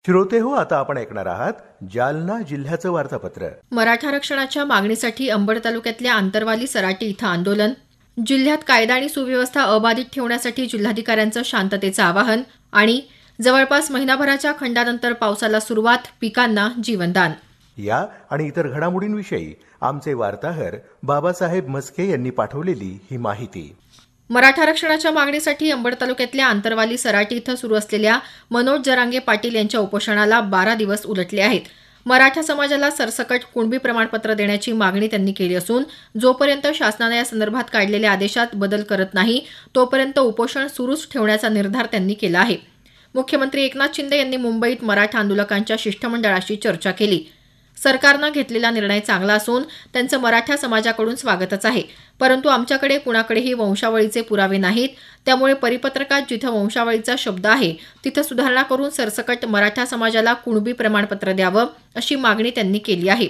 श्रोते हो, आता आपण ऐकणार आहात जालना जिल्ह्याचं वार्तापत्र. मराठा आरक्षणाच्या मागणीसाठी अंबड तालुक्यातल्या आंतरवाली सराटी इथं आंदोलन. जिल्ह्यात कायदा आणि सुव्यवस्था अबाधित ठेवण्यासाठी जिल्हाधिकाऱ्यांचं शांततेचं आवाहन. आणि जवळपास महिनाभराच्या खंडानंतर पावसाला सुरुवात, पिकांना जीवनदान. या आणि इतर घडामोडींविषयी आमचे वार्ताहर बाबासाहेब मस्के यांनी पाठवलेली ही माहिती. मराठा आरक्षणाच्या मागणीसाठी अंबड तालुक्यातल्या आंतरवाली सराटी इथं सुरू असलेल्या मनोज जरांगे पाटील यांच्या उपोषणाला 12 दिवस उलटले आहेत. मराठा समाजाला सरसकट कुणबी प्रमाणपत्र देण्याची मागणी त्यांनी केली असून जोपर्यंत शासनानं या संदर्भात काढलेल्या आदेशात बदल करत नाही तोपर्यंत उपोषण सुरूच ठेवण्याचा निर्धार त्यांनी केला आहे. मुख्यमंत्री एकनाथ शिंदे यांनी मुंबईत मराठा आंदोलकांच्या शिष्टमंडळाशी चर्चा केली. सरकारनं घेतलेला निर्णय चांगला असून त्यांचं मराठा समाजाकडून स्वागतच आहे, परंतु आमच्याकडे कुणाकडेही वंशावळीचे पुरावे नाहीत. त्यामुळे परिपत्रकात जिथं वंशावळीचा शब्द आहे तिथं सुधारणा करून सरसकट मराठा समाजाला कुणबी प्रमाणपत्र द्यावं अशी मागणी त्यांनी केली आहे.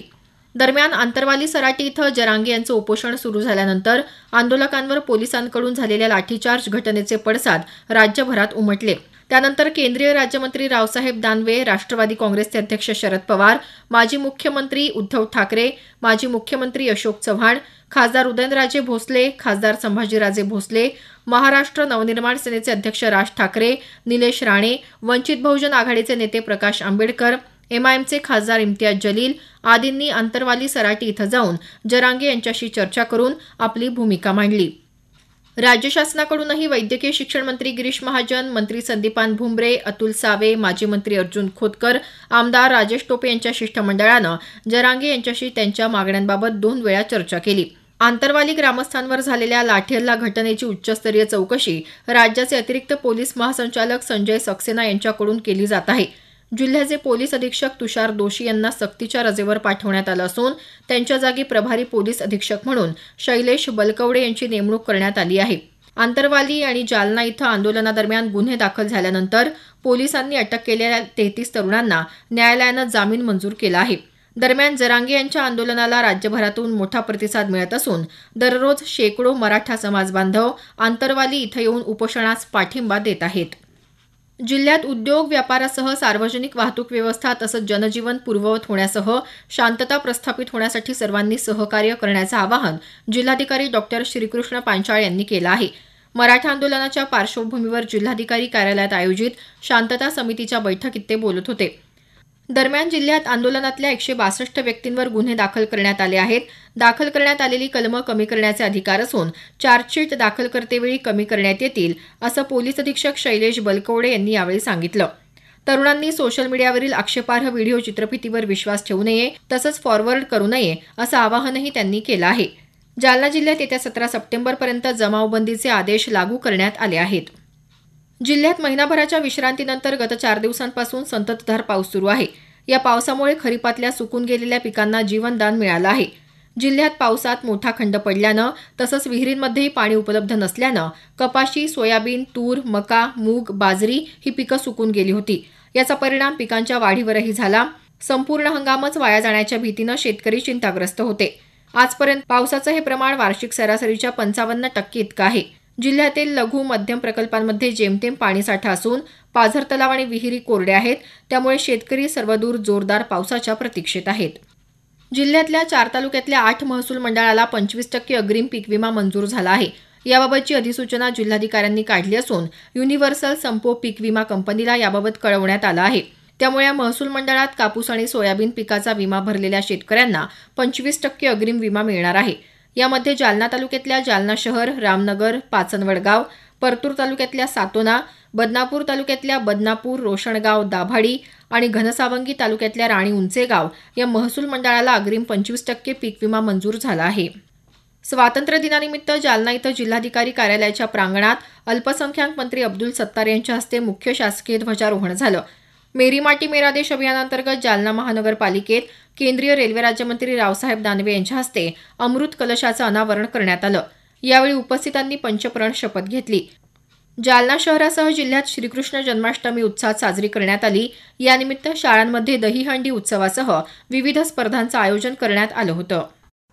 दरम्यान आंतरवाली सराटी इथं जरांगे यांचं उपोषण सुरू झाल्यानंतर आंदोलकांवर पोलिसांकडून झालेल्या लाठीचार्ज घटनेचे पडसाद राज्यभरात उमटले. त्यानंतर केंद्रीय राज्यमंत्री रावसाहेब दानवे, राष्ट्रवादी काँग्रेसचे अध्यक्ष शरद पवार, माजी मुख्यमंत्री उद्धव ठाकरे, माजी मुख्यमंत्री अशोक चव्हाण, खासदार उदयनराजे भोसले, खासदार संभाजीराजे भोसले, महाराष्ट्र नवनिर्माण सेनेचे अध्यक्ष राज ठाकरे, निलेश राणे, वंचित बहुजन आघाडीचे नेते प्रकाश आंबेडकर, एमआयएमचे खासदार इम्तियाज जलील आदींनी आंतरवाली सराटी इथं जाऊन जरांगे यांच्याशी चर्चा करून आपली भूमिका मांडली. राज्य शासनाकडूनही वैद्यकीय शिक्षण मंत्री गिरीश महाजन, मंत्री संदीपान भुमरे, अतुल सावे, माजी मंत्री अर्जुन खोतकर, आमदार राजेश टोपे यांच्या शिष्टमंडळानं जरांगे यांच्याशी त्यांच्या मागण्यांबाबत 2 वेळा चर्चा केली. आंतरवाली ग्रामस्थांवर झालेल्या लाठीहल्ला घटनेची उच्चस्तरीय चौकशी राज्याचे अतिरिक्त पोलीस महासंचालक संजय सक्सेना यांच्याकडून केली जात आहे. जिल्ह्याचे पोलीस अधीक्षक तुषार दोशी यांना सक्तीच्या रजेवर पाठवण्यात आलं असून त्यांच्या जागी प्रभारी पोलीस अधीक्षक म्हणून शैलेश बलकवडे यांची नेमणूक करण्यात आली आहे. आंतरवाली आणि जालना इथं आंदोलनादरम्यान गुन्हे दाखल झाल्यानंतर पोलिसांनी अटक केलेल्या 33 तरुणांना न्यायालयानं जामीन मंजूर केला आहे. दरम्यान जरांगे यांच्या आंदोलनाला राज्यभरातून मोठा प्रतिसाद मिळत असून दररोज शेकडो मराठा समाज बांधव आंतरवाली इथं येऊन उपोषणास पाठिंबा देत आहेत. जिल्ह्यात उद्योग व्यापारासह सार्वजनिक वाहतूक व्यवस्था तसंच जनजीवन पूर्ववत होण्यासह शांतता प्रस्थापित होण्यासाठी सर्वांनी सहकार्य करण्याचं आवाहन जिल्हाधिकारी डॉक्टर श्रीकृष्ण पांचाळ यांनी केलं आहे. मराठा आंदोलनाच्या पार्श्वभूमीवर जिल्हाधिकारी कार्यालयात आयोजित शांतता समितीच्या बैठकीत ते बोलत होते. दरम्यान जिल्ह्यात आंदोलनातल्या 162 व्यक्तींवर गुन्हे दाखल करण्यात आले आहेत. दाखल करण्यात आलेली कलमं कमी करण्याचे अधिकार असून चार्जशीट दाखल करतेवेळी कमी करण्यात येतील असं पोलीस अधीक्षक शैलेश बलकवडे यांनी यावेळी सांगितलं. तरुणांनी सोशल मीडियावरील आक्षेपार्ह व्हिडिओ चित्रफितीवर विश्वास ठेवू नये तसंच फॉरवर्ड करू नये असं आवाहनही त्यांनी केलं आहे. जालना जिल्ह्यात येत्या 17 सप्टेंबरपर्यंत जमावबंदीचे आदेश लागू करण्यात आले आहेत. जिल्ह्यात महिनाभराच्या विश्रांतीनंतर गत 4 दिवसांपासून संततधार पाऊस सुरू आहे. या पावसामुळे खरीपातल्या सुकून गेलेल्या पिकांना जीवनदान मिळालं आहे. जिल्ह्यात पावसात मोठा खंड पडल्यानं तसंच विहिरींमध्येही पाणी उपलब्ध नसल्यानं कपाशी, सोयाबीन, तूर, मका, मूग, बाजरी ही पिकं सुकून गेली होती. याचा परिणाम पिकांच्या वाढीवरही झाला. संपूर्ण हंगामच वाया जाण्याच्या भीतीनं शेतकरी चिंताग्रस्त होते. आजपर्यंत पावसाचं हे प्रमाण वार्षिक सरासरीच्या 55% इतकं आहे. जिल्ह्यातील लघु मध्यम प्रकल्पांमध्ये जेमतेम पाणीसाठा असून पाझर तलाव आणि विहिरी कोरड्या आहेत. त्यामुळे शेतकरी सर्वदूर जोरदार पावसाच्या प्रतीक्षेत आहेत. जिल्ह्यातल्या 4 तालुक्यातल्या 8 महसूल मंडळाला 25% अग्रिम पीक विमा मंजूर झाला आहे. याबाबतची अधिसूचना जिल्हाधिकाऱ्यांनी काढली असून युनिव्हर्सल संपो पीक विमा कंपनीला याबाबत कळवण्यात आलं आहे. त्यामुळे या महसूल मंडळात कापूस आणि सोयाबीन पिकाचा विमा भरलेल्या शेतकऱ्यांना 25% अग्रिम विमा मिळणार आहे. यामध्ये जालना तालुक्यातल्या जालना शहर, रामनगर, पाचनवडगाव, परतूर तालुक्यातल्या सातोना, बदनापूर तालुक्यातल्या बदनापूर, रोशणगाव, दाभाडी आणि घनसावंगी तालुक्यातल्या राणी उंचेगाव या महसूल मंडळाला अग्रिम 25% पीक विमा मंजूर झाला आहे. स्वातंत्र्य दिनानिमित्त जालना इथं जिल्हाधिकारी कार्यालयाच्या प्रांगणात अल्पसंख्याक मंत्री अब्दुल सत्तार यांच्या हस्ते मुख्य शासकीय ध्वजारोहण झालं. मेरी माटी मेरा देश अभियानांतर्गत जालना महानगरपालिकेत केंद्रीय रेल्वे राज्यमंत्री रावसाहेब दानवे यांच्या हस्ते अमृत कलशाचं अनावरण करण्यात आलं. यावेळी उपस्थितांनी पंचप्रण शपथ घेतली. जालना शहरासह जिल्ह्यात श्रीकृष्ण जन्माष्टमी उत्साहात साजरी करण्यात आली. यानिमित्त शाळांमध्ये दहीहंडी उत्सवासह विविध स्पर्धांचं आयोजन करण्यात आलं होतं.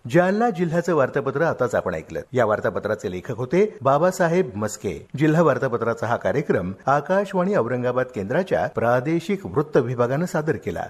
जालना जिल्ह्याचं वार्तापत्र आताच आपण ऐकलं. या वार्तापत्राचे लेखक होते बाबासाहेब मस्के. जिल्हा वार्तापत्राचा हा कार्यक्रम आकाशवाणी औरंगाबाद केंद्राच्या प्रादेशिक वृत्त विभागानं सादर केला.